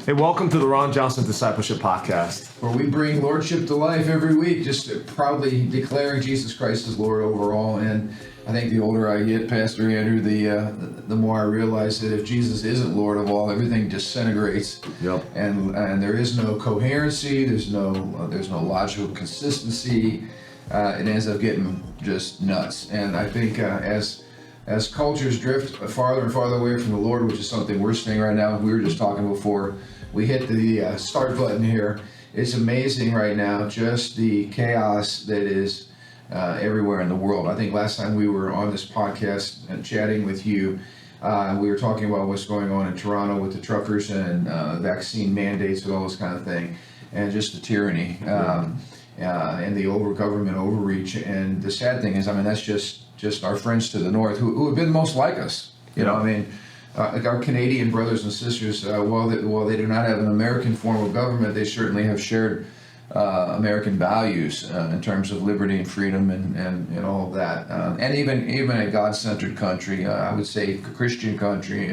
Hey, welcome to the Ron Johnson Discipleship Podcast, where we bring Lordship to life every week, just proudly declaring Jesus Christ as Lord over all. And I think the older I get, Pastor Andrew, the more I realize that if Jesus isn't Lord of all, everything disintegrates. Yep. And there is no coherency. There's no logical consistency. It ends up getting just nuts. And I think as cultures drift farther and farther away from the Lord, which is something we're seeing right now, we were just talking before we hit the start button here. It's amazing right now, just the chaos that is everywhere in the world. I think last time we were on this podcast and chatting with you, we were talking about what's going on in Toronto with the truckers and vaccine mandates and all this kind of thing, and just the tyranny and the government overreach. And the sad thing is, I mean, that's just our friends to the north who have been most like us. You know, I mean, our Canadian brothers and sisters, while they do not have an American form of government, they certainly have shared American values in terms of liberty and freedom and all of that. And even a God-centered country, I would say a Christian country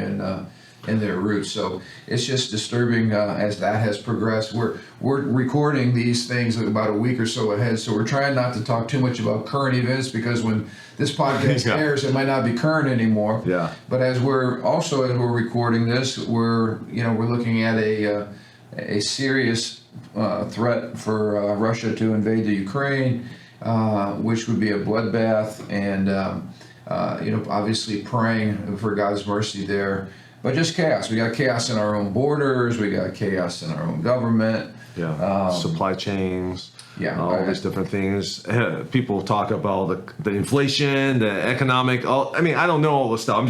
in their roots. So it's just disturbing as that has progressed. We're recording these things about a week or so ahead, so we're trying not to talk too much about current events, because when this podcast airs, it might not be current anymore. Yeah. But as we're recording this, we're looking at a serious threat for Russia to invade the Ukraine, which would be a bloodbath, and obviously praying for God's mercy there. But just chaos. We got chaos in our own borders. We got chaos in our own government. Yeah. Supply chains. Yeah. All these different things. People talk about the inflation, the economic. I don't know all this stuff.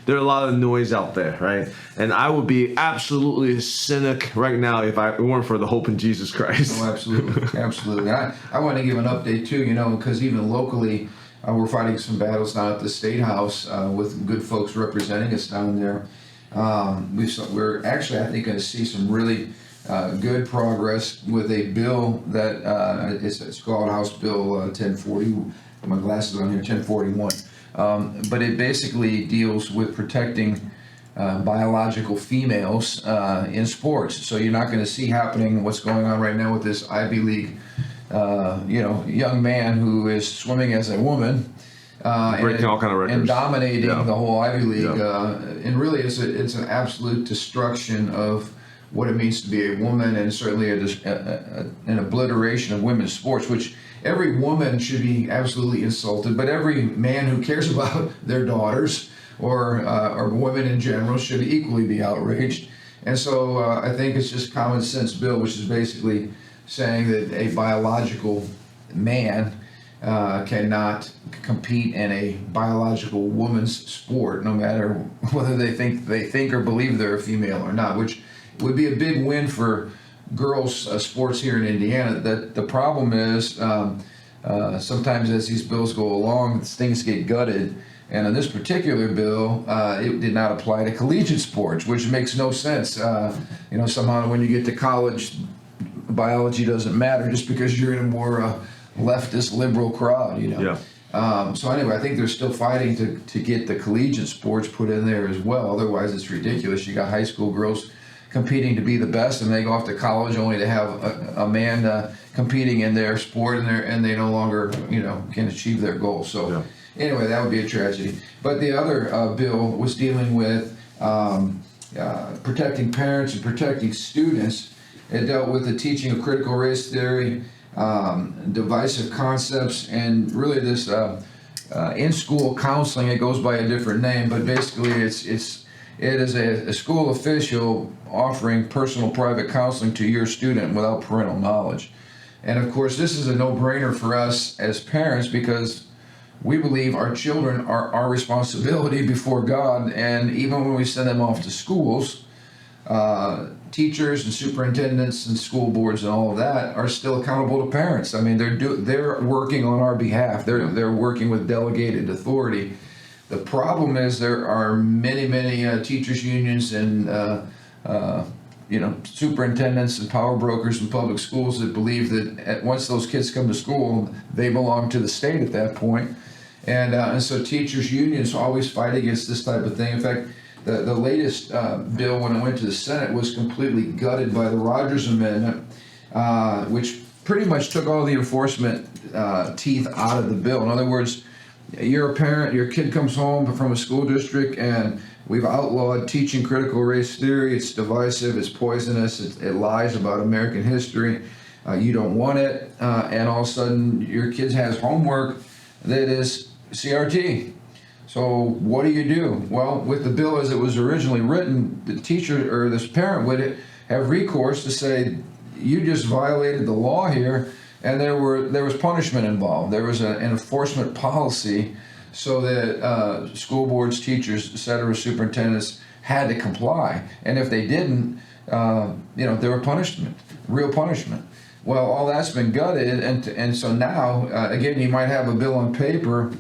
There's a lot of noise out there, right? And I would be absolutely cynic right now if it weren't for the hope in Jesus Christ. Oh, absolutely. Absolutely. I want to give an update too, because even locally, we're fighting some battles now at the State House with good folks representing us down there. We're actually, I think, going to see some really good progress with a bill that it's called House Bill 1040. My glasses on here, 1041. But it basically deals with protecting biological females in sports. So you're not going to see happening what's going on right now with this Ivy League, young man who is swimming as a woman. Breaking all kind of records. And dominating the whole Ivy League. And really it's an absolute destruction of what it means to be a woman, and certainly an obliteration of women's sports, which every woman should be absolutely insulted, but every man who cares about their daughters or women in general should equally be outraged. And so I think it's just common sense bill, which is basically saying that a biological man cannot compete in a biological woman's sport, no matter whether they think or believe they're a female or not, which would be a big win for girls' sports here in Indiana. The problem is sometimes as these bills go along, things get gutted. And in this particular bill, it did not apply to collegiate sports, which makes no sense. Somehow when you get to college, biology doesn't matter just because you're in a more leftist liberal crowd, Yeah. So anyway, I think they're still fighting to get the collegiate sports put in there as well. Otherwise, it's ridiculous. You got high school girls competing to be the best, and they go off to college only to have a man competing in their sport, and they no longer can achieve their goals. So anyway, that would be a tragedy. But the other bill was dealing with protecting parents and protecting students. It dealt with the teaching of critical race theory, divisive concepts, and really this in-school counseling. It goes by a different name, but basically it is a school official offering personal private counseling to your student without parental knowledge. And of course, this is a no-brainer for us as parents, because we believe our children are our responsibility before God. And even when we send them off to schools, teachers and superintendents and school boards and all of that are still accountable to parents. I mean, they're working on our behalf. They're working with delegated authority. The problem is there are many teachers unions and superintendents and power brokers in public schools that believe that once those kids come to school, they belong to the state at that point. And so teachers unions always fight against this type of thing. In fact, The latest bill, when it went to the Senate, was completely gutted by the Rogers Amendment, which pretty much took all the enforcement teeth out of the bill. In other words, you're a parent, your kid comes home from a school district, and we've outlawed teaching critical race theory. It's divisive, it's poisonous, it lies about American history. You don't want it, and all of a sudden your kid has homework that is CRT. So what do? Well, with the bill as it was originally written, the teacher or this parent would have recourse to say, you just violated the law here, and there was punishment involved. There was an enforcement policy so that school boards, teachers, et cetera, superintendents had to comply. And if they didn't, there were punishment, real punishment. Well, all that's been gutted, and so now, again, you might have a bill on paper,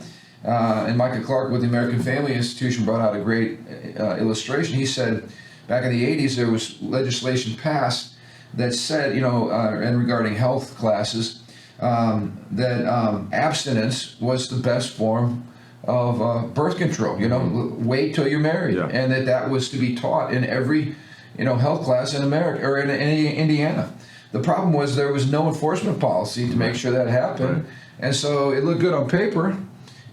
and Micah Clark with the American Family Institution brought out a great illustration. He said back in the 80s there was legislation passed that said, and regarding health classes, that abstinence was the best form of birth control. Wait till you're married, and that was to be taught in every health class in America or in Indiana. The problem was there was no enforcement policy to make sure that happened, and so it looked good on paper.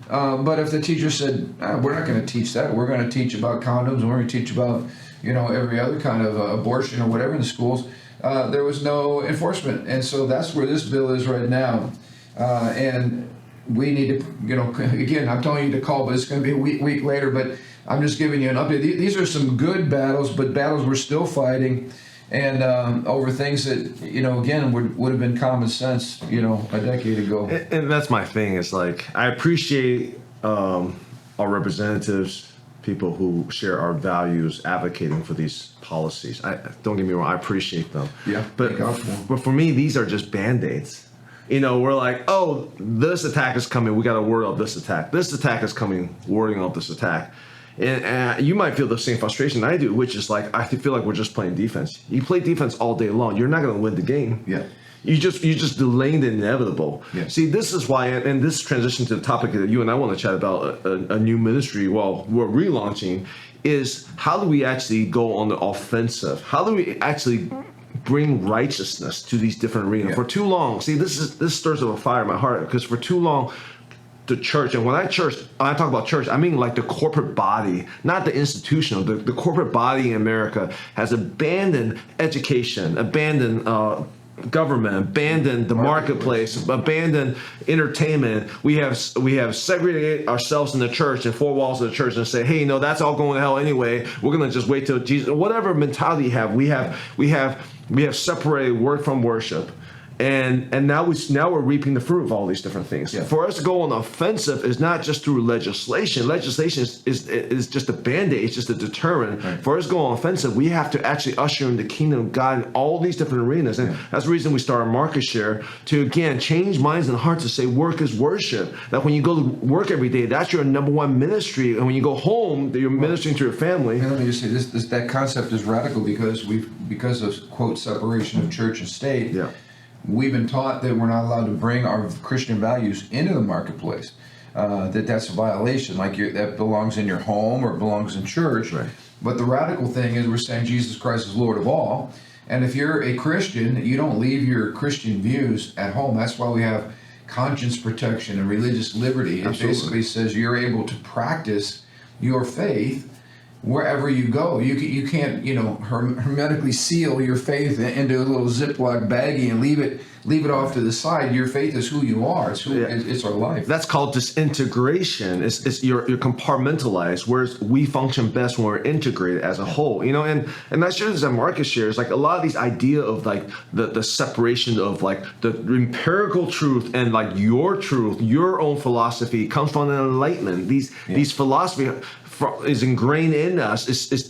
But if the teacher said, we're not going to teach that, we're going to teach about condoms, and we're going to teach about every other kind of abortion or whatever in the schools, there was no enforcement. And so that's where this bill is right now. And we need to, again, I'm telling you to call, but it's going to be a week later, but I'm just giving you an update. These are some good battles, but battles we're still fighting, and over things that, again, would have been common sense, a decade ago. And that's my thing. It's like, I appreciate our representatives, people who share our values, advocating for these policies. Don't get me wrong, I appreciate them. Yeah. But for me, these are just Band-Aids. We're like, oh, this attack is coming, we got to ward off this attack. This attack is coming, warding off this attack. And you might feel the same frustration I do, which is like, I feel like we're just playing defense. You play defense all day long, you're not going to win the game. Yeah. You just delaying the inevitable. Yeah. See, this is why, and this transition to the topic that you and I want to chat about, a new ministry, well, we're relaunching, is how do we actually go on the offensive? How do we actually bring righteousness to these different arenas? Yeah. For too long, see, this stirs up a fire in my heart, because for too long, the church, and when I talk about church, I mean like the corporate body, not the institutional. The corporate body in America has abandoned education, abandoned government, abandoned the marketplace, abandoned entertainment. We have segregated ourselves in the church and four walls of the church and say, hey, that's all going to hell anyway. We're gonna just wait till Jesus. Whatever mentality you have, we have separated word from worship. And now we're reaping the fruit of all these different things. Yeah. For us to go on the offensive is not just through legislation. Legislation is just a Band-Aid, it's just a deterrent. Right. For us to go on offensive, we have to actually usher in the kingdom of God in all these different arenas. And that's the reason we started Market Share, to again change minds and hearts to say work is worship. That when you go to work every day, that's your number one ministry. And when you go home, you're ministering to your family. And let me just say that concept is radical because of quote separation of church and state. Yeah. We've been taught that we're not allowed to bring our Christian values into the marketplace, that's a violation, like that belongs in your home or belongs in church. Right. But the radical thing is we're saying Jesus Christ is Lord of all, and if you're a Christian, you don't leave your Christian views at home. That's why we have conscience protection and religious liberty. It basically says you're able to practice your faith wherever you go. You can't hermetically seal your faith into a little Ziploc baggie and leave it off to the side. Your faith is who you are. It's our life. That's called disintegration. It's you're compartmentalized, whereas we function best when we're integrated as a whole. And that shows that Market Share is like a lot of these idea of like the separation of like the empirical truth and like your truth, your own philosophy comes from an enlightenment. These philosophy is ingrained in us. It's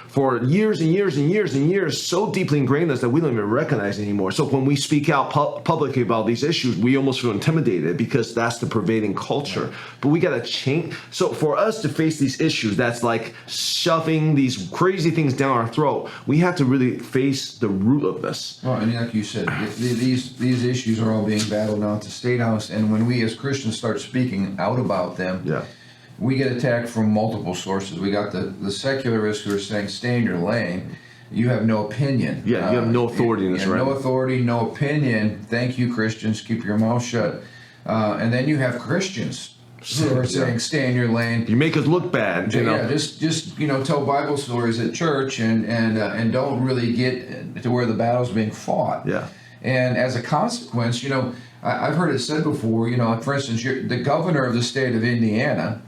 for years and years and years and years, so deeply ingrained in us that we don't even recognize it anymore. So when we speak out publicly about these issues, we almost feel intimidated because that's the pervading culture. But we got to change. So for us to face these issues, that's like shoving these crazy things down our throat. We have to really face the root of this. Well, and like you said, these issues are all being battled now at the State House, and when we as Christians start speaking out about them, we get attacked from multiple sources. We got the secularists who are saying, stay in your lane. You have no opinion. Yeah, you have no authority in this, right? No authority, no opinion. Thank you, Christians. Keep your mouth shut. And then you have Christians who are saying, stay in your lane. You make us look bad. Yeah, just tell Bible stories at church and don't really get to where the battle's being fought. Yeah. And as a consequence, I've heard it said before, for instance, the governor of the state of Indiana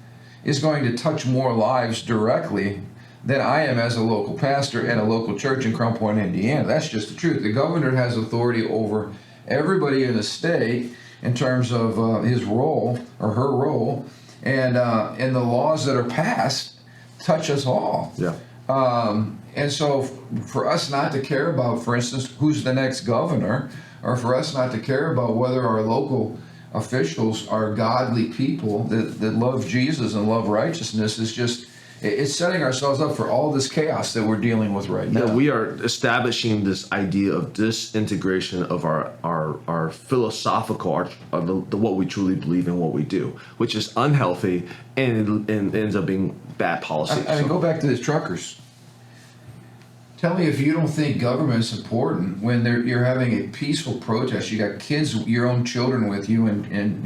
is going to touch more lives directly than I am as a local pastor at a local church in Crown Point, Indiana. That's just the truth. The governor has authority over everybody in the state in terms of his role or her role, and the laws that are passed touch us all. Yeah. And so for us not to care about, for instance, who's the next governor, or for us not to care about whether our local officials are godly people that love Jesus and love righteousness is just, it's setting ourselves up for all this chaos that we're dealing with right now. Yeah, we are establishing this idea of disintegration of our philosophical, what we truly believe in what we do, which is unhealthy and ends up being bad policy. I mean, go back to the truckers. Tell me if you don't think government's important when you're having a peaceful protest. You got kids, your own children with you, and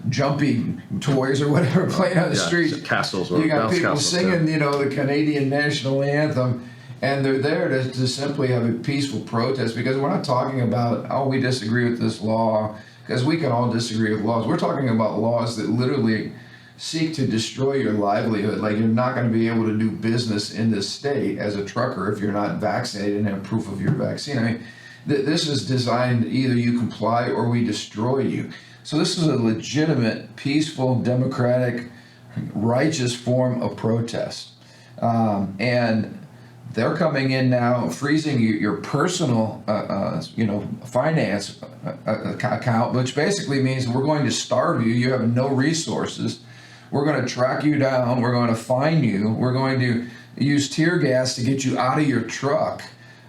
jumpy toys or whatever playing on the street. Castles. You got people castles, singing, the Canadian national anthem, and they're there to simply have a peaceful protest, because we're not talking about, we disagree with this law, because we can all disagree with laws. We're talking about laws that literally seek to destroy your livelihood. Like, you're not going to be able to do business in this state as a trucker if you're not vaccinated and have proof of your vaccine. I mean, this is designed, either you comply or we destroy you. So this is a legitimate, peaceful, democratic, righteous form of protest. And they're coming in now, freezing your personal, finance account, which basically means we're going to starve you. You have no resources. We're going to track you down. We're going to fine you. We're going to use tear gas to get you out of your truck.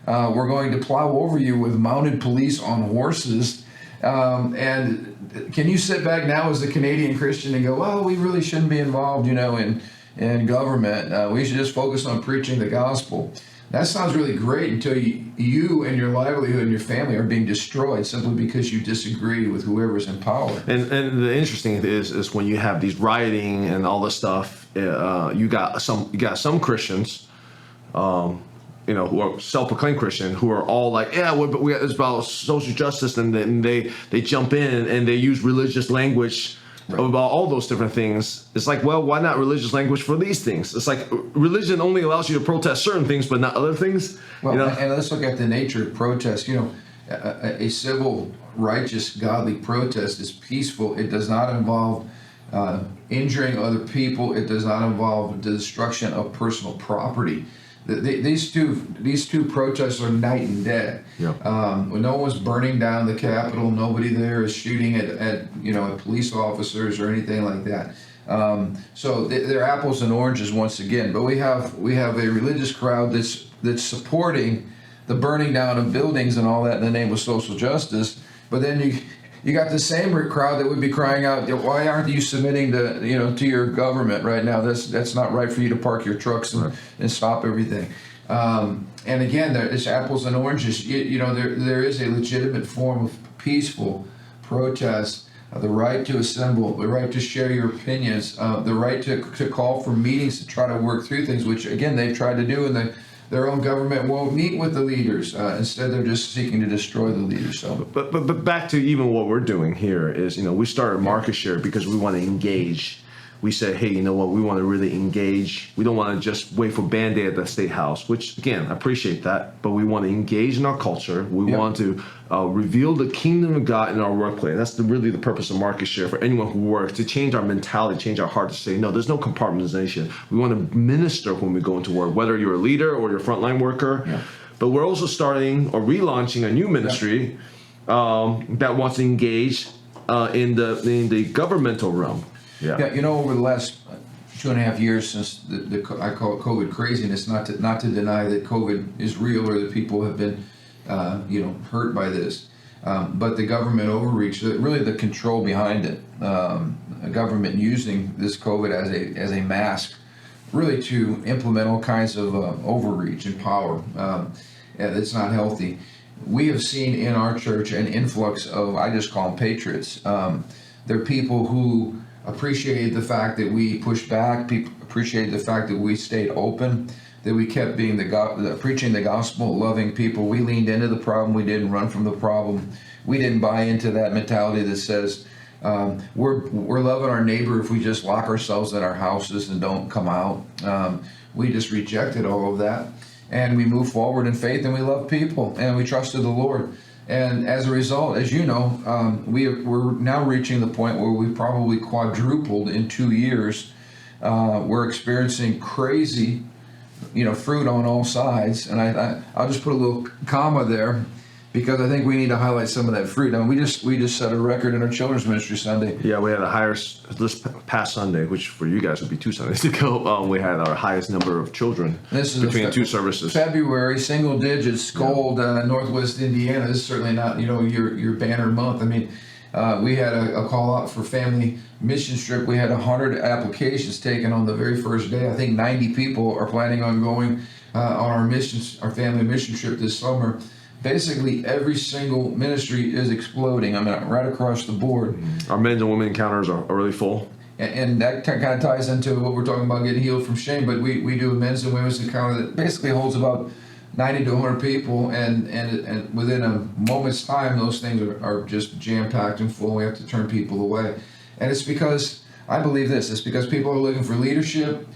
We're going to plow over you with mounted police on horses. And can you sit back now as a Canadian Christian and go, well, we really shouldn't be involved, in government. We should just focus on preaching the gospel. That sounds really great until you and your livelihood and your family are being destroyed simply because you disagree with whoever's in power. And the interesting thing is when you have these rioting and all this stuff, you got some Christians, who are self-proclaimed Christian, who are all like, it's about social justice, and then they jump in and they use religious language. Right. About all those different things. It's like, well, why not religious language for these things? It's like religion only allows you to protest certain things, but not other things. Well, and let's look at the nature of protest. A civil, righteous, godly protest is peaceful. It does not involve injuring other people. It does not involve the destruction of personal property. These two protests are night and day. Yeah. When no one's burning down the Capitol, nobody there is shooting at police officers or anything like that. So they're apples and oranges once again. But we have a religious crowd that's supporting the burning down of buildings and all that in the name of social justice. But then you got the same crowd that would be crying out, why aren't you submitting to your government right now? That's not right for you to park your trucks and stop everything. And again, it's apples and oranges. There is a legitimate form of peaceful protest, the right to assemble, the right to share your opinions, the right to call for meetings to try to work through things, which again they've tried to do, and their own government won't meet with the leaders. Instead, they're just seeking to destroy the leaders. So, but back to even what we're doing here is, we started market share because we want to engage. We said, hey, you know what? We want to really engage. We don't want to just wait for Band-Aid at the State House, which, again, I appreciate that. But we want to engage in our culture. We want to reveal the kingdom of God in our workplace. That's really the purpose of market share for anyone who works, to change our mentality, change our heart, to say, no, there's no compartmentalization. We want to minister when we go into work, whether you're a leader or you're a frontline worker. Yeah. But we're also starting or relaunching a new ministry that wants to engage in the governmental realm. Yeah. Over the last 2.5 years since I call it COVID craziness, not to deny that COVID is real or that people have been hurt by this. But the government overreach, really the control behind it, a government using this COVID as a mask, really to implement all kinds of overreach and power. It's not healthy. We have seen in our church an influx of, I just call them patriots. They're people who appreciated the fact that we pushed back, people appreciated the fact that we stayed open, that we kept being preaching the gospel, loving people. We leaned into the problem. We didn't run from the problem. We didn't buy into that mentality that says we're loving our neighbor if we just lock ourselves in our houses and don't come out. We just rejected all of that, and we moved forward in faith, and we loved people, and we trusted the Lord. And as a result, as you know, we're now reaching the point where we probably quadrupled in 2 years. We're experiencing crazy, fruit on all sides. And I'll just put a little comma there, because I think we need to highlight some of that fruit. I mean, we just set a record in our children's ministry Sunday. Yeah, we had a higher, this past Sunday, which for you guys would be 2 Sundays ago, we had our highest number of children between 2 services. February, single digits, cold, Northwest Indiana. This is certainly not, your banner month. I mean, we had a call out for family mission trip. We had 100 applications taken on the very first day. I think 90 people are planning on going on our family mission trip this summer. Basically, every single ministry is exploding. I mean, right across the board. Our men's and women encounters are really full. And that kind of ties into what we're talking about, getting healed from shame. But we do a men's and women's encounter that basically holds about 90 to 100 people. And within a moment's time, those things are just jam-packed and full. We have to turn people away. And it's because, I believe this, it's because people are looking for leadership.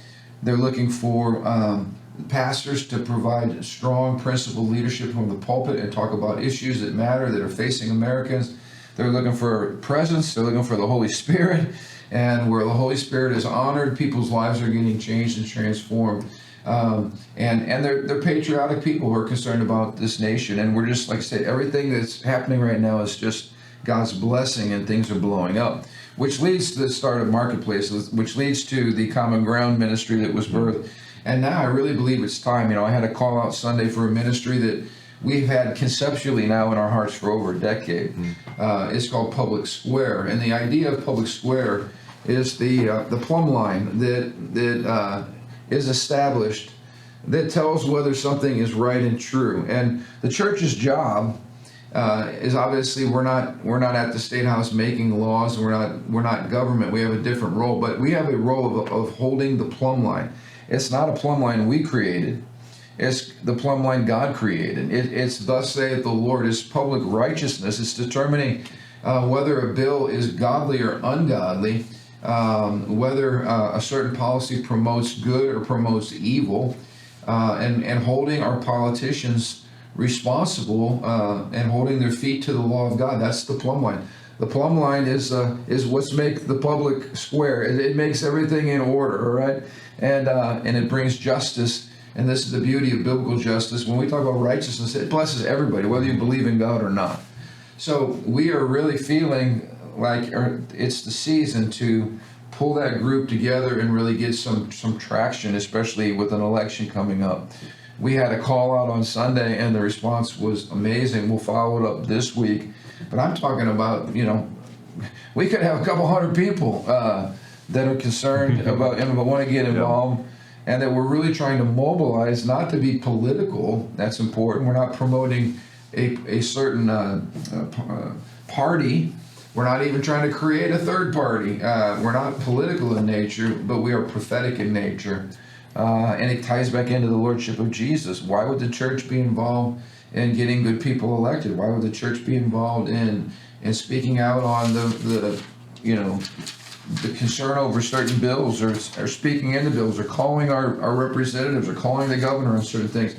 They're looking for pastors to provide strong principled leadership from the pulpit and talk about issues that matter, that are facing Americans. They're looking for presence. They're looking for the Holy Spirit. And where the Holy Spirit is honored, people's lives are getting changed and transformed. And they're patriotic people who are concerned about this nation. And we're just, like I say, everything that's happening right now is just God's blessing, and things are blowing up. Which leads to the start of Marketplace, which leads to the Common Ground ministry that was birthed. And now I really believe it's time. I had a call out Sunday for a ministry that we've had conceptually now in our hearts for over a decade. It's called Public Square. And the idea of Public Square is the plumb line that is established that tells whether something is right and true. And the church's job is obviously we're not at the State House making laws. We're not government. We have a different role, but we have a role of holding the plumb line. It's not a plumb line we created. It's the plumb line God created. It's thus saith the Lord. It's public righteousness. It's determining whether a bill is godly or ungodly, whether a certain policy promotes good or promotes evil, and holding our politicians responsible and holding their feet to the law of God. That's the plumb line. The plumb line is what's make the public square. It makes everything in order, all right? And it brings justice. And this is the beauty of biblical justice. When we talk about righteousness, it blesses everybody, whether you believe in God or not. So we are really feeling like it's the season to pull that group together and really get some traction, especially with an election coming up. We had a call out on Sunday, and the response was amazing. We'll follow it up this week. But I'm talking about, we could have a couple hundred people that are concerned about and want to get involved, and that we're really trying to mobilize, not to be political. That's important. We're not promoting a certain party. We're not even trying to create a third party. We're not political in nature, but we are prophetic in nature. And it ties back into the lordship of Jesus. Why would the church be involved in getting good people elected? Why would the church be involved in speaking out on the concern over certain bills, or speaking into bills, or calling our representatives, or calling the governor on certain things?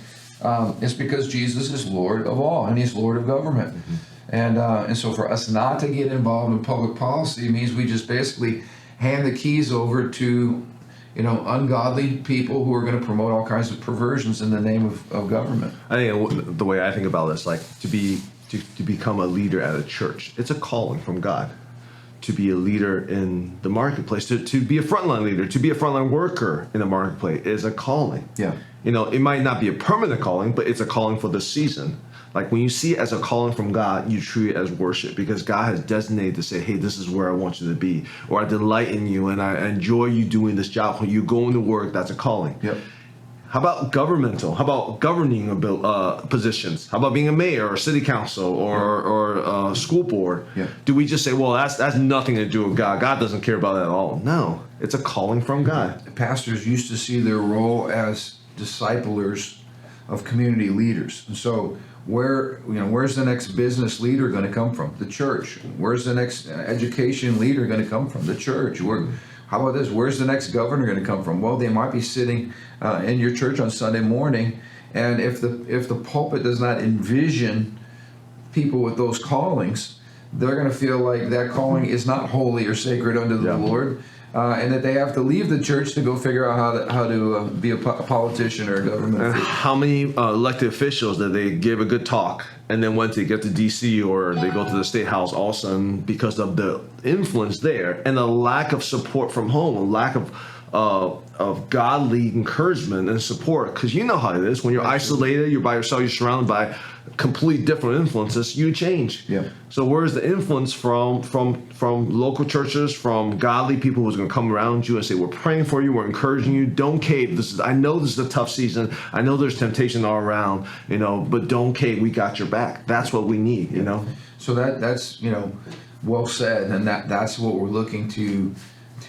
It's because Jesus is Lord of all, and He's Lord of government. And so for us not to get involved in public policy means we just basically hand the keys over to ungodly people who are going to promote all kinds of perversions in the name of government. I think the way I think about this, like to become a leader at a church, it's a calling from God. To be a leader in the marketplace, to be a frontline leader, to be a frontline worker in the marketplace is a calling. Yeah. it might not be a permanent calling, but it's a calling for the season. Like when you see it as a calling from God, you treat it as worship because God has designated to say, hey, this is where I want you to be, or I delight in you and I enjoy you doing this job. When you go into work, that's a calling. Yep. How about governmental? How about governing positions? How about being a mayor or city council or school board? Yeah. Do we just say, well, that's nothing to do with God. God doesn't care about that at all. No, it's a calling from God. Pastors used to see their role as disciplers of community leaders. And so where's the next business leader going to come from? The church. Where's the next education leader going to come from? The church. How about this? Where's the next governor going to come from? Well, they might be sitting in your church on Sunday morning, and if the pulpit does not envision people with those callings, they're going to feel like that calling is not holy or sacred unto the Lord, and that they have to leave the church to go figure out how to be a politician or a government official. How many elected officials that they give a good talk and then once they get to D.C. or they go to the State House, all of a sudden, because of the influence there and the lack of support from home, a lack of godly encouragement and support, because you know how it is when you're isolated, you're by yourself, you're surrounded by completely different influences, you change. Yeah. So where's the influence from local churches, from godly people who's going to come around you and say, we're praying for you, we're encouraging you, don't cave. I know this is a tough season, I know there's temptation all around, but don't cave, we got your back. That's what we need, So that's well said, and that's what we're looking to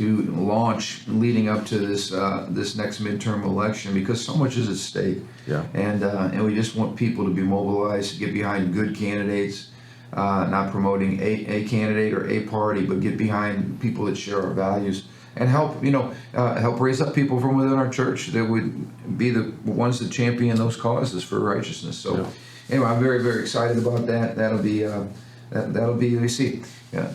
launch leading up to this next midterm election, because so much is at stake. Yeah. And we just want people to be mobilized, to get behind good candidates, not promoting a candidate or a party, but get behind people that share our values and help raise up people from within our church that would be the ones that champion those causes for righteousness. So anyway, I'm very, very excited about that. That'll be let me see. Yeah.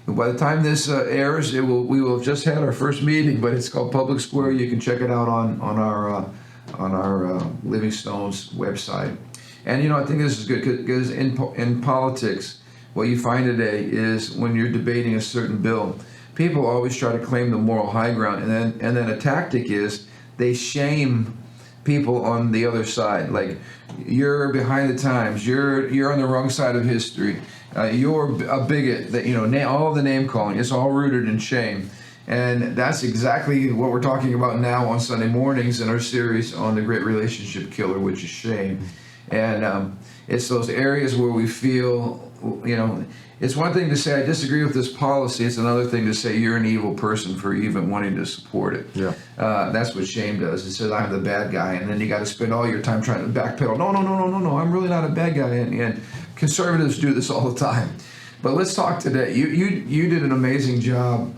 By the time this airs, we will have just had our first meeting, but it's called Public Square. You can check it out on our Living Stones website. And I think this is good because in politics, what you find today is when you're debating a certain bill, people always try to claim the moral high ground, and then a tactic is they shame people on the other side. Like, you're behind the times, you're on the wrong side of history. You're a bigot. That all the name calling. It's all rooted in shame, and that's exactly what we're talking about now on Sunday mornings in our series on the great relationship killer, which is shame. And it's those areas where we feel, it's one thing to say I disagree with this policy. It's another thing to say you're an evil person for even wanting to support it. Yeah. That's what shame does. It says I'm the bad guy, and then you got to spend all your time trying to backpedal. No. I'm really not a bad guy. And conservatives do this all the time. But let's talk today. You did an amazing job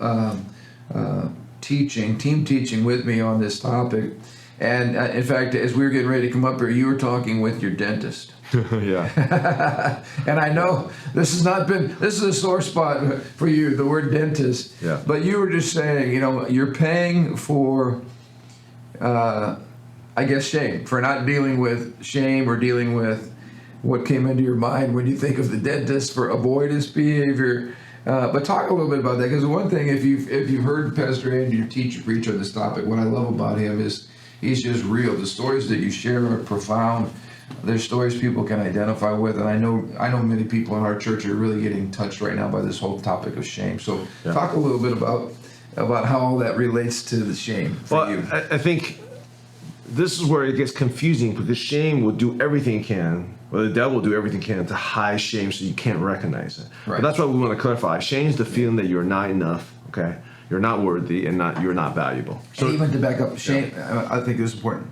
team teaching with me on this topic. And in fact, as we were getting ready to come up here, you were talking with your dentist. Yeah. And I know this is a sore spot for you, the word dentist. Yeah. But you were just saying, you're paying for, I guess, shame, for not dealing with shame or dealing with what came into your mind when you think of the dentist, for avoidance behavior. But talk a little bit about that, because one thing, if you've heard Pastor Andrew preach on this topic, what I love about him is he's just real. The stories that you share are profound. They're stories people can identify with, and I know many people in our church are really getting touched right now by this whole topic of shame. So talk a little bit about how all that relates to the shame for you. I think this is where it gets confusing, because shame will do everything it can, or the devil will do everything it can to hide shame so you can't recognize it. Right. But that's what we want to clarify. Shame is the feeling that you're not enough, okay? You're not worthy, and you're not valuable. So, and even to back up, shame, I think this is important.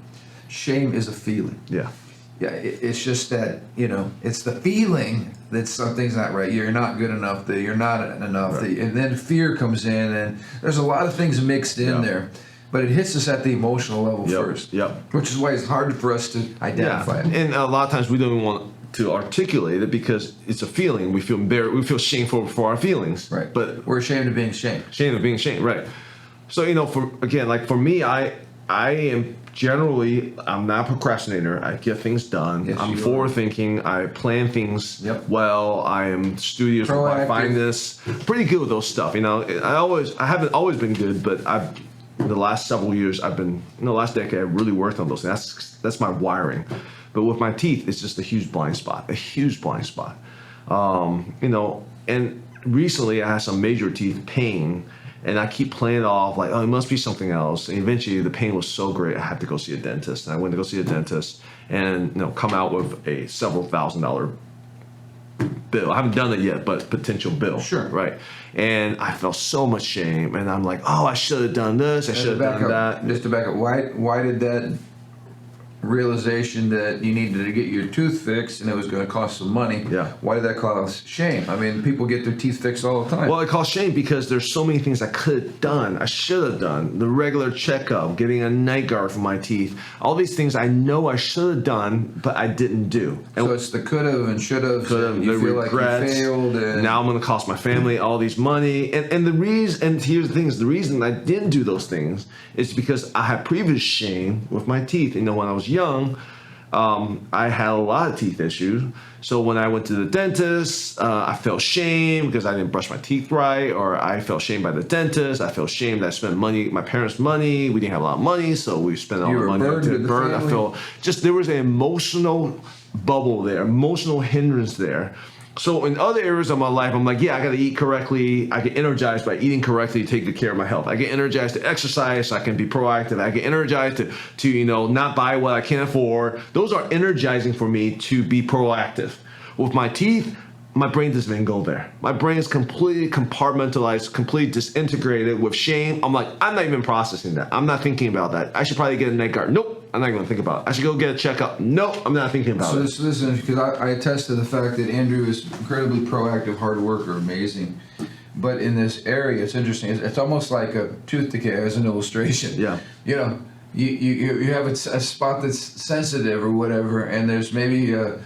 Shame is a feeling. Yeah. Yeah, it's just that, it's the feeling that something's not right. You're not good enough, that you're not enough. Right. And then fear comes in, and there's a lot of things mixed in there. But it hits us at the emotional level first. Yep. Which is why it's hard for us to identify it. And a lot of times we don't even want to articulate it because it's a feeling. We feel shameful for our feelings. Right. But we're ashamed of being shamed. Ashamed of being shamed, right. So, for me, I am generally, I'm not a procrastinator. I get things done. Yes, I'm forward thinking. I plan things well. I am studious. I find this pretty good with those stuff. I haven't always been good, but I've the last several years, the last decade, I really worked on those things. That's my wiring. But with my teeth, it's just a huge blind spot. And recently I had some major teeth pain, and I keep playing it off like, oh, it must be something else. And eventually the pain was so great, I had to go see a dentist. And I went to go see a dentist and come out with a several $1,000 bill. I haven't done it yet, but potential bill. Sure. Right. And I felt so much shame, and I'm like, oh, I should have done this. I should have done that. Just to back up, why did that realization that you needed to get your tooth fixed and it was going to cost some money, why did that cause shame? I mean, people get their teeth fixed all the time. Well, it caused shame because there's so many things I could have done. I should have done. The regular checkup, getting a night guard for my teeth, all these things I know I should have done, but I didn't do. And so it's the could have and should have. You feel regrets, like you failed. And now I'm going to cost my family all these money. And the reason, and here's the thing, is the reason I didn't do those things is because I had previous shame with my teeth. When I was young, I had a lot of teeth issues. So when I went to the dentist, I felt shame because I didn't brush my teeth right, or I felt shame by the dentist. I felt shame that I spent money, my parents' money. We didn't have a lot of money, so we spent all the money on the burn. I felt there was an emotional bubble there, emotional hindrance there. So in other areas of my life, I'm like, I got to eat correctly. I get energized by eating correctly to take good care of my health. I get energized to exercise so I can be proactive. I get energized to not buy what I can't afford. Those are energizing for me to be proactive. With my teeth, my brain doesn't even go there. My brain is completely compartmentalized, completely disintegrated with shame. I'm like, I'm not even processing that. I'm not thinking about that. I should probably get a night guard. Nope. I'm not going to think about it. I should go get a checkup. Nope, I'm not thinking about it. So listen, because I attest to the fact that Andrew is incredibly proactive, hard worker, amazing. But in this area, it's interesting. It's almost like a tooth decay as an illustration. Yeah. You have a spot that's sensitive or whatever, and there's maybe it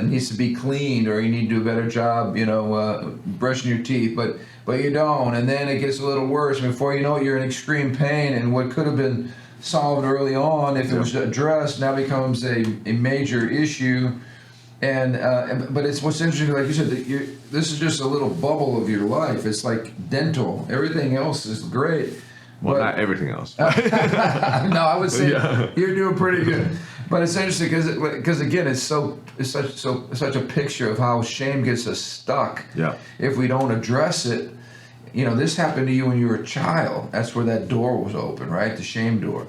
needs to be cleaned, or you need to do a better job, brushing your teeth, but you don't, and then it gets a little worse. Before you know it, you're in extreme pain, and what could have been solved early on, if it was addressed, now becomes a major issue. But it's what's interesting, like you said, this is just a little bubble of your life. It's like dental. Everything else is great. Well, not everything else. No, I would say you're doing pretty good. But it's interesting because again, it's such a picture of how shame gets us stuck. Yeah. If we don't address it. This happened to you when you were a child. That's where that door was open, right? The shame door.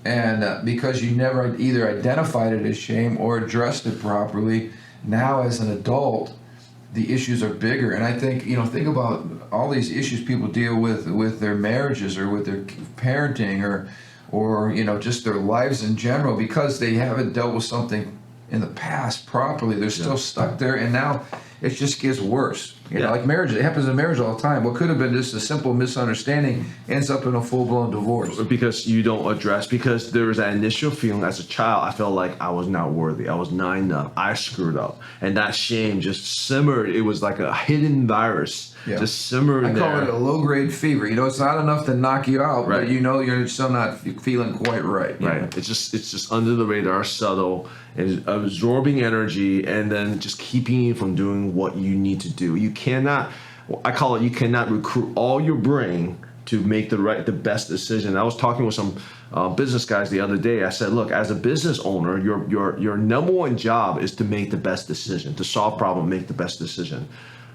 And because you never either identified it as shame or addressed it properly, now as an adult, the issues are bigger. And I think, think about all these issues people deal with their marriages or with their parenting or just their lives in general, because they haven't dealt with something in the past properly. They're still stuck there, and now it just gets worse. Like marriage, it happens in marriage all the time. What could have been just a simple misunderstanding ends up in a full-blown divorce. Because you don't address, because there was that initial feeling as a child, I felt like I was not worthy. I was not enough. I screwed up. And that shame just simmered. It was like a hidden virus. Just simmered there. I call it a low-grade fever. It's not enough to knock you out, but you're still not feeling quite right. Right. It's just under the radar, subtle, and absorbing energy, and then just keeping you from doing what you need to do. You cannot recruit all your brain to make the best decision. I was talking with some business guys the other day. I said, look, as a business owner, your number one job is to make the best decision, to solve problem, make the best decision.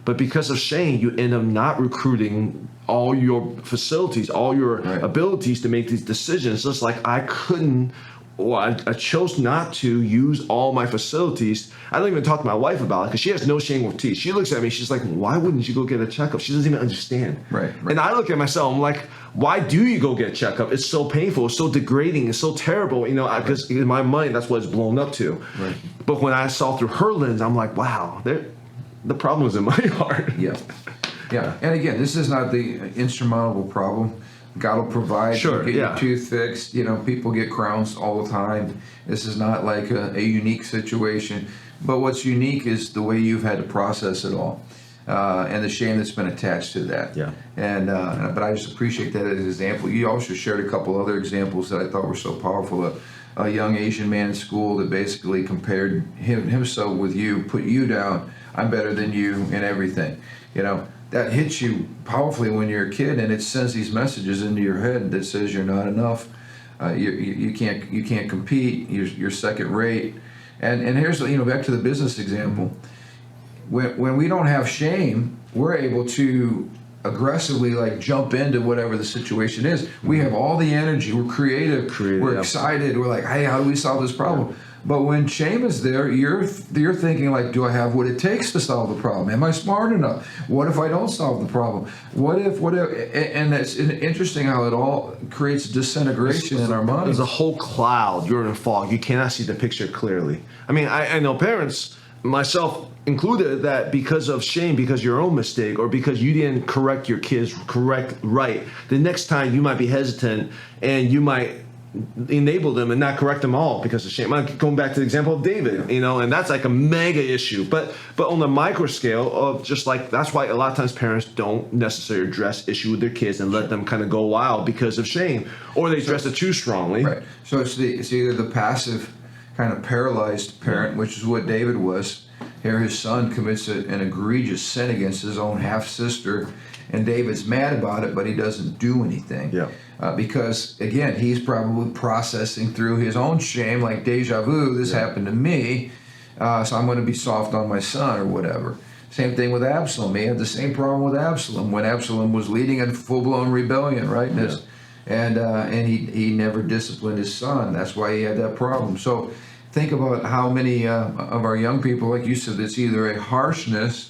But because of shame, you end up not recruiting all your facilities, all your abilities to make these decisions. Just like I couldn't, or I chose not to use all my facilities. I don't even talk to my wife about it because she has no shame with teeth. She looks at me, she's like, why wouldn't you go get a checkup? She doesn't even understand. Right. And I look at myself, I'm like, why do you go get a checkup? It's so painful, it's so degrading, it's so terrible, because in my mind, that's what it's blown up to. Right. But when I saw through her lens, I'm like, wow, the problem is in my heart. Yeah. And again, this is not the insurmountable problem. God will provide. Sure, get your tooth fixed. People get crowns all the time. This is not like a unique situation. But what's unique is the way you've had to process it all, and the shame that's been attached to that. Yeah. But I just appreciate that as an example. You also shared a couple other examples that I thought were so powerful. A young Asian man in school that basically compared himself with you, put you down. I'm better than you in everything. that hits you powerfully when you're a kid, and it sends these messages into your head that says you're not enough, you can't compete, you're second rate. And here's, back to the business example. When we don't have shame, we're able to aggressively jump into whatever the situation is. We have all the energy, we're creative, we're excited, we're like, hey, how do we solve this problem? Yeah. But when shame is there, you're thinking do I have what it takes to solve the problem? Am I smart enough? What if I don't solve the problem? What if, and it's interesting how it all creates disintegration in our minds. There's a whole cloud, you're in a fog, you cannot see the picture clearly. I mean, I know parents, myself included, that because of shame, because your own mistake, or because you didn't correct your kids right, the next time you might be hesitant and you might enable them and not correct them all because of shame. I'm going back to the example of David, and that's a mega issue. But on the micro scale of just that's why a lot of times parents don't necessarily address issue with their kids and let them kind of go wild because of shame, or they address it too strongly. Right. So it's either the passive kind of paralyzed parent, which is what David was. Here his son commits an egregious sin against his own half-sister, and David's mad about it, but he doesn't do anything. Yeah. Because, again, he's probably processing through his own shame, like deja vu, this happened to me, so I'm going to be soft on my son or whatever. Same thing with Absalom. He had the same problem with Absalom when Absalom was leading a full-blown rebellion, right? And he never disciplined his son. That's why he had that problem. So think about how many of our young people, like you said, it's either a harshness,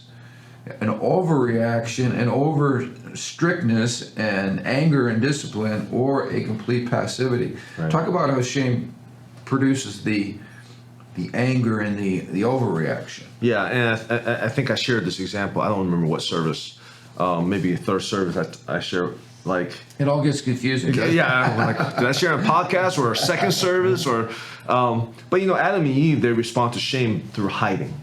an overreaction, an over strictness and anger and discipline, or a complete passivity. Right. Talk about how shame produces the anger and the overreaction. Yeah, and I think I shared this example. I don't remember what service, maybe a third service I shared. It all gets confusing. Yeah, did I share a podcast or a second service or? But Adam and Eve, they respond to shame through hiding.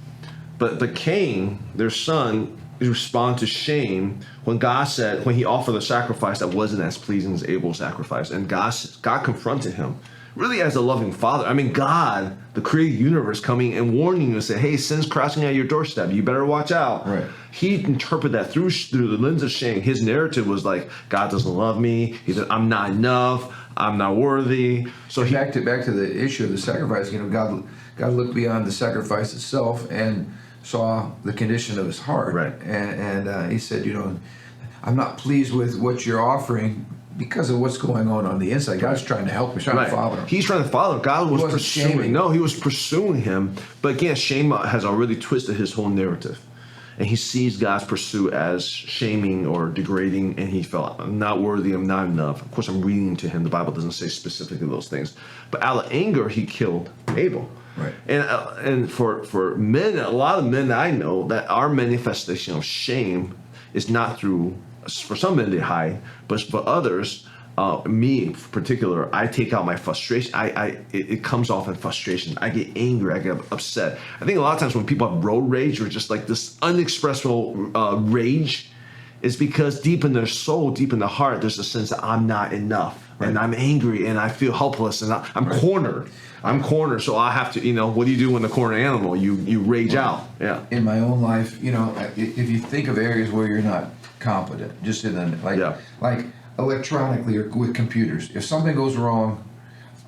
But Cain, their son, respond to shame when he offered a sacrifice that wasn't as pleasing as Abel's sacrifice, and God confronted him, really as a loving father. I mean, God, the created universe, coming and warning you and say, hey, sin's crossing at your doorstep. You better watch out. Right. He interpreted that through the lens of shame. His narrative was God doesn't love me. He said, I'm not enough. I'm not worthy. So back to the issue of the sacrifice. God looked beyond the sacrifice itself and saw the condition of his heart. Right. And he said, I'm not pleased with what you're offering because of what's going on the inside. God's trying to help him. He's trying to father him. He's trying to father him. God was pursuing. No, he was pursuing him. But again, shame has already twisted his whole narrative. And he sees God's pursuit as shaming or degrading, and he felt, I'm not worthy, I'm not enough. Of course, I'm reading to him. The Bible doesn't say specifically those things. But out of anger, he killed Abel. Right. And for men, a lot of men that I know, that our manifestation of shame is not through, for some men they hide, but for others, me in particular, I take out my frustration. It comes off in frustration. I get angry. I get upset. I think a lot of times when people have road rage or just this unexpressible rage, is because deep in their soul, deep in their heart, there's a sense that I'm not enough. Right. And I'm angry and I feel helpless and I'm cornered. I'm cornered, so I have to, what do you do when the corner animal? You rage out. Yeah. In my own life, if you think of areas where you're not competent, just in the, like electronically or with computers, if something goes wrong,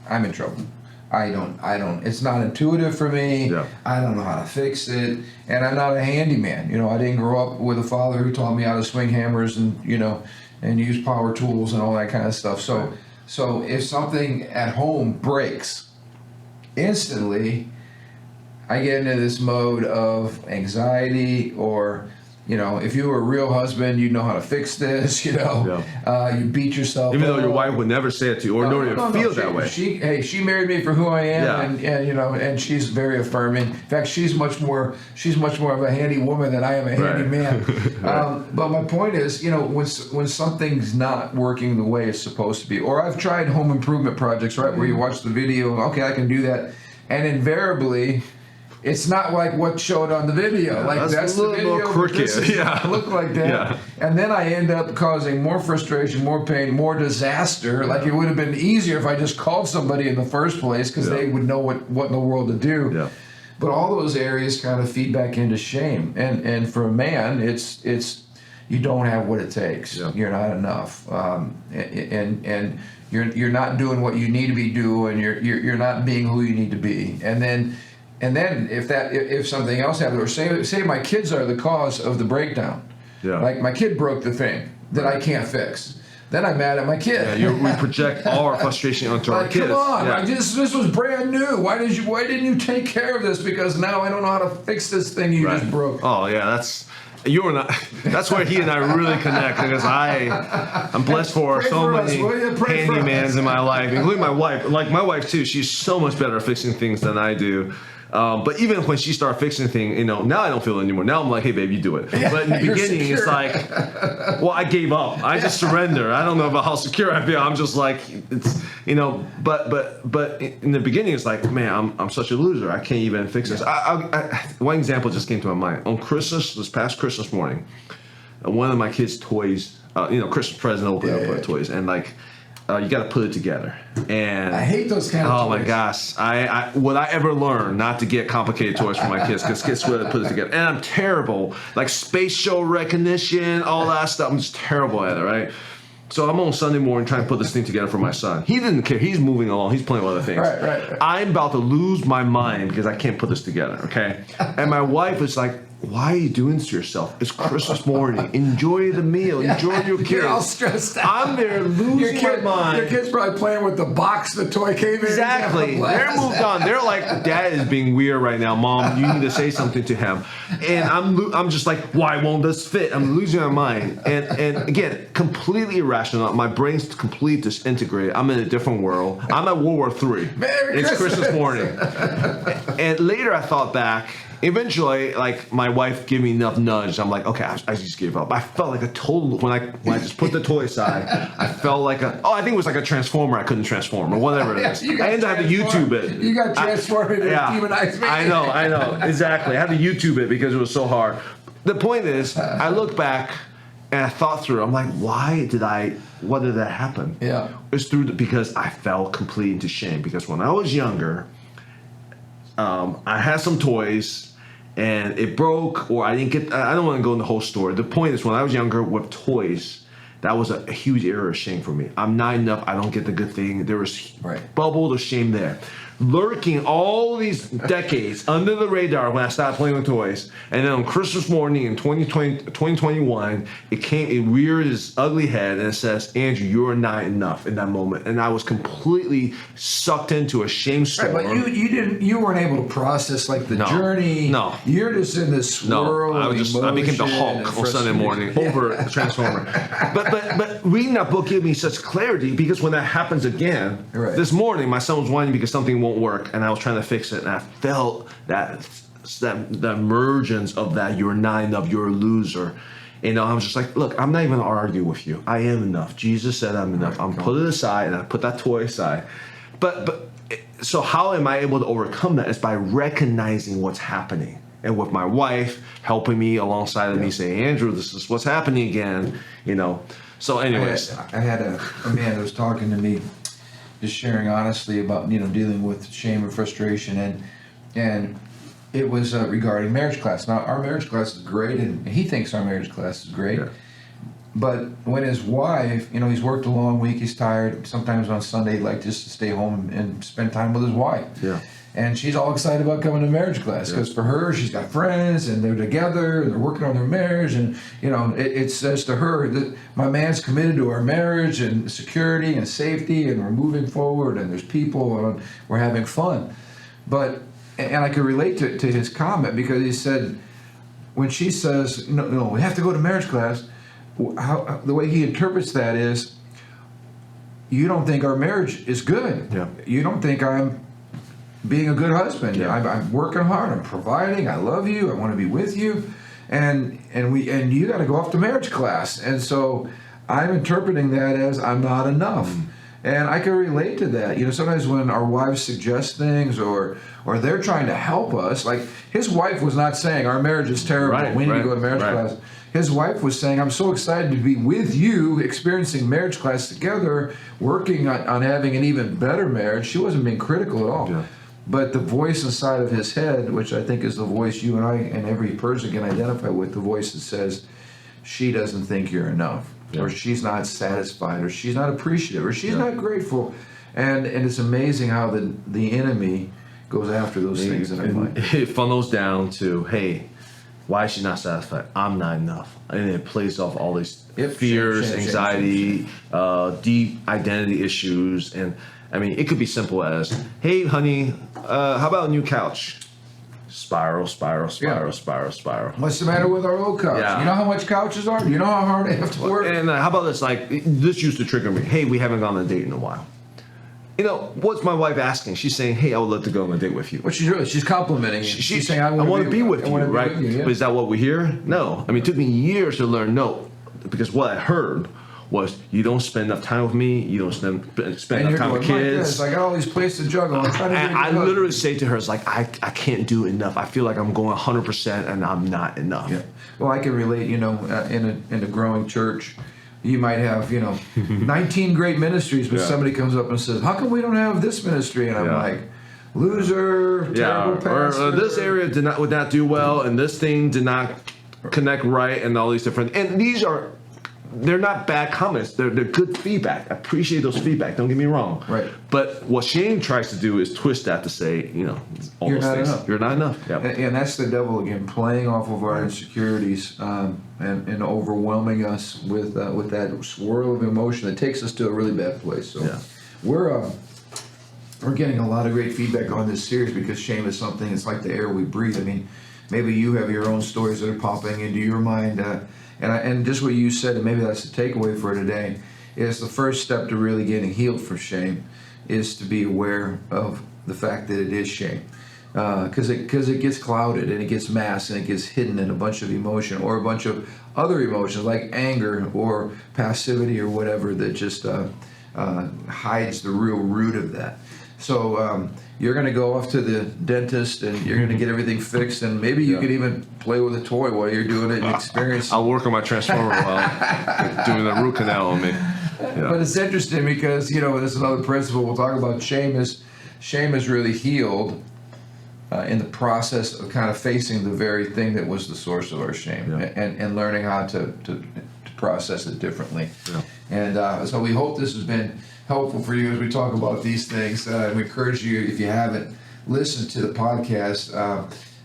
I'm in trouble. I don't, it's not intuitive for me. Yeah. I don't know how to fix it. And I'm not a handyman. I didn't grow up with a father who taught me how to swing hammers and, and use power tools and all that kind of stuff. So if something at home breaks, instantly I get into this mode of anxiety, or if you were a real husband, you'd know how to fix this. You beat yourself even though your wife would never say it to you or nor even feel that way. She married me for who I am, and she's very affirming. In fact, she's much more of a handy woman than I am a handy man. But my point is, when something's not working the way it's supposed to be, or I've tried home improvement projects, right, where you watch the video, okay, I can do that, and invariably it's not like what showed on the video. Yeah, that's a little more crooked. Look like that. Yeah. And then I end up causing more frustration, more pain, more disaster. Like it would have been easier if I just called somebody in the first place, because they would know what in the world to do. Yeah. But all those areas kind of feed back into shame. And for a man, it's you don't have what it takes. Yeah. You're not enough, and you're not doing what you need to be doing. You're not being who you need to be. And then if something else happens, or say my kids are the cause of the breakdown. Yeah. Like my kid broke the thing that I can't fix. Then I'm mad at my kid. Yeah, we project all our frustration onto our kids. Come on, Yeah. this was brand new. Why didn't you take care of this? Because now I don't know how to fix this thing you just broke. Oh yeah, that's where he and I really connect, because I'm blessed for Pray so for many us, will you? Pray for handymans us. in my life, including my wife. Like my wife too, she's so much better at fixing things than I do. But even when she started fixing things, now I don't feel it anymore. Now I'm like, hey babe, you do it. Yeah, but in the you're beginning, secure. it's like, well, I gave up. I just surrender. I don't know about how secure I feel. I'm just like, it's but in the beginning, it's like, man, I'm such a loser. I can't even fix this. One example just came to my mind. On this past Christmas morning, one of my kids' toys, Christmas present opening up toys, and like. You got to put it together, and I hate those kind of toys. Oh my gosh! Would I ever learn not to get complicated toys for my kids? Because kids really put it together, and I'm terrible. Like spatial recognition, all that stuff. I'm just terrible at it, right? So I'm on Sunday morning trying to put this thing together for my son. He didn't care. He's moving along. He's playing with other things. Right. I'm about to lose my mind because I can't put this together. Okay, and my wife is like, why are you doing this to yourself? It's Christmas morning. Enjoy the meal. Enjoy your kids. You're all stressed out. I'm there losing my mind. Your kid's probably playing with the box the toy came in. Exactly. They're moved on. They're like, Dad is being weird right now. Mom, you need to say something to him. And I'm just like, why won't this fit? I'm losing my mind. And again, completely irrational. My brain's completely disintegrated. I'm in a different world. I'm at World War III. It's Christmas morning. And later I thought back. Eventually, like, my wife gave me enough nudge. I'm like, okay, I just gave up. I felt like a total, when I just put the toy aside, I felt like I think it was like a transformer I couldn't transform, or whatever it is. I ended up having to YouTube it. You got transformed into a demonized man. I know, exactly. I had to YouTube it because it was so hard. The point is, I look back and I thought through, I'm like, what did that happen? Yeah. It's because I fell completely into shame. Because when I was younger, I had some toys, and it broke, or I didn't get. I don't want to go in the whole story. The point is, when I was younger with toys, that was a huge area of shame for me. I'm not enough. I don't get the good thing. There was bubble of shame there, lurking all these decades under the radar when I started playing with toys. And then on Christmas morning in 2021, it reared its ugly head and it says, Andrew, you're not enough in that moment. And I was completely sucked into a shame storm. Right, but you weren't able to process like the journey. No. You're just in this swirl of emotion. I became the Hulk on Sunday morning over the Transformer. But reading that book gave me such clarity, because when that happens again, this morning my son was whining because something won't work, and I was trying to fix it, and I felt that emergence of that, you're not enough, you're a loser. I was just like, look, I'm not even going to argue with you. I am enough. Jesus said I'm enough. I'm put it aside, and I put that toy aside. So how am I able to overcome that? Is by recognizing what's happening. And with my wife helping me alongside of me, saying, Andrew, this is what's happening again. So anyways. I had a man that was talking to me, just sharing honestly about dealing with shame and frustration, and it was regarding marriage class. Now our marriage class is great, and he thinks our marriage class is great. Yeah. But when his wife, he's worked a long week, he's tired. Sometimes on Sunday, he'd like just to stay home and spend time with his wife. Yeah. And she's all excited about coming to marriage class because for her, she's got friends and they're together and they're working on their marriage. And, it says to her that my man's committed to our marriage and security and safety, and we're moving forward and there's people and we're having fun. And I could relate to his comment, because he said, when she says, no, we have to go to marriage class, the way he interprets that is, you don't think our marriage is good. Yeah. You don't think I'm being a good husband. Yeah. I'm working hard. I'm providing. I love you. I want to be with you, and you got to go off to marriage class. And so I'm interpreting that as I'm not enough. And I can relate to that. Sometimes when our wives suggest things or they're trying to help us, like his wife was not saying our marriage is terrible. We need to go to marriage class. His wife was saying, I'm so excited to be with you, experiencing marriage class together, working on having an even better marriage. She wasn't being critical at all. Yeah. But the voice inside of his head, which I think is the voice you and I and every person can identify with, the voice that says, she doesn't think you're enough, or she's not satisfied, or she's not appreciative, or she's not grateful. And it's amazing how the enemy goes after those things in our mind. It funnels down to, hey, why is she not satisfied? I'm not enough. And it plays off all these fears, anxiety, deep identity issues. And I mean, it could be simple as, hey, honey, how about a new couch? Spiral. What's the matter with our old couch? Yeah. You know how much couches are? You know how hard they have to work? And how about this? Like, this used to trigger me. Hey, we haven't gone on a date in a while. You know, what's my wife asking? She's saying, hey, I would love to go on a date with you. What she's really, she's complimenting you. She's saying, I want to be with you, right? But is that what we hear? No. I mean, it took me years to learn no. Because what I heard was, you don't spend enough time with me. You don't spend enough time with kids. I got all these places to juggle. I literally say to her, it's like, I can't do enough. I feel like I'm going 100% and I'm not enough. Yeah. Well, I can relate, in a growing church. You might have, 19 great ministries, but somebody comes up and says, how come we don't have this ministry? And I'm like, loser, terrible pastor. Or this area would not do well, and this thing did not connect right, and all these different. And they're not bad comments. They're good feedback. I appreciate those feedback. Don't get me wrong. Right. But what shame tries to do is twist that to say, all You're those not things. enough. You're not enough. Yep. And that's the devil again, playing off of our insecurities and overwhelming us with that swirl of emotion that takes us to a really bad place. So we're getting a lot of great feedback on this series because shame is something. It's like the air we breathe. I mean, maybe you have your own stories that are popping into your mind. And just what you said, and maybe that's the takeaway for today, is the first step to really getting healed from shame is to be aware of the fact that it is shame. Because it gets clouded and it gets masked and it gets hidden in a bunch of emotion or a bunch of other emotions like anger or passivity or whatever that just hides the real root of that. So you're going to go off to the dentist and you're going to get everything fixed, and maybe you could even play with a toy while you're doing it and experience. I'll work on my transformer while doing the root canal on me. Yeah. But it's interesting because there's another principle we'll talk about. Shame is really healed in the process of kind of facing the very thing that was the source of our shame and learning how to process it differently. Yeah. And so we hope this has been helpful for you as we talk about these things. We encourage you, if you haven't listened to the podcast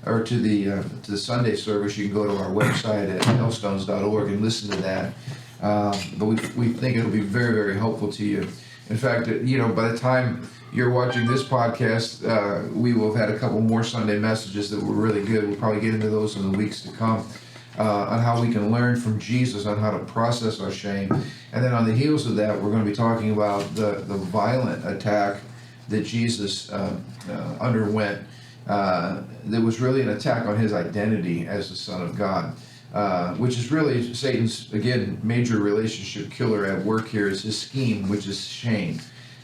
or to the Sunday service, you can go to our website at millstones.org and listen to that. But we think it'll be very, very helpful to you. In fact, by the time you're watching this podcast, we will have had a couple more Sunday messages that were really good. We'll probably get into those in the weeks to come. On how we can learn from Jesus on how to process our shame. And then on the heels of that, we're going to be talking about the violent attack that Jesus underwent that was really an attack on his identity as the Son of God, which is really Satan's, again, major relationship killer at work here is his scheme, which is shame.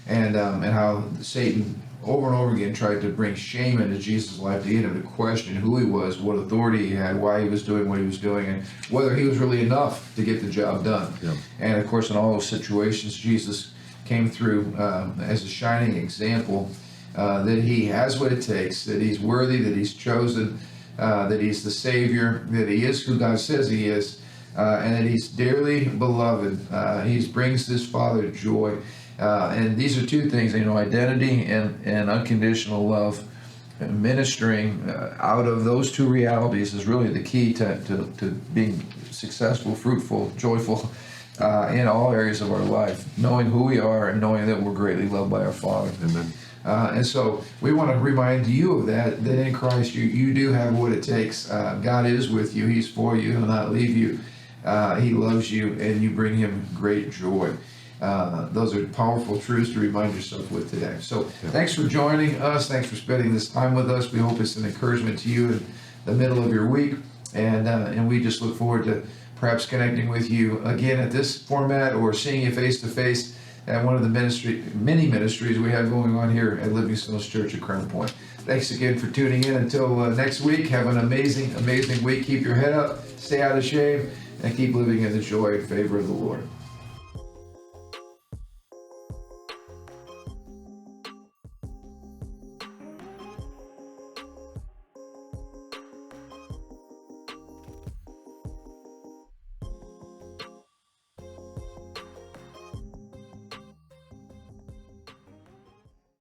And how Satan over and over again tried to bring shame into Jesus' life to get him to question who he was, what authority he had, why he was doing what he was doing, and whether he was really enough to get the job done. Yeah. And of course, in all those situations, Jesus came through as a shining example that he has what it takes, that he's worthy, that he's chosen, that he's the Savior, that he is who God says he is, and that he's dearly beloved. He brings his Father joy. And these are two things, identity and unconditional love. Ministering out of those two realities is really the key to being successful, fruitful, joyful in all areas of our life, knowing who we are and knowing that we're greatly loved by our Father. Amen. And so we want to remind you of that in Christ you do have what it takes. God is with you. He's for you. He'll not leave you. He loves you, and you bring him great joy. Those are powerful truths to remind yourself with today. So thanks for joining us. Thanks for spending this time with us. We hope it's an encouragement to you in the middle of your week. And we just look forward to perhaps connecting with you again at this format or seeing you face to face at one of the many ministries we have going on here at Living Stones Church at Crown Point. Thanks again for tuning in. Until next week, have an amazing, amazing week. Keep your head up, stay out of shame, and keep living in the joy and favor of the Lord.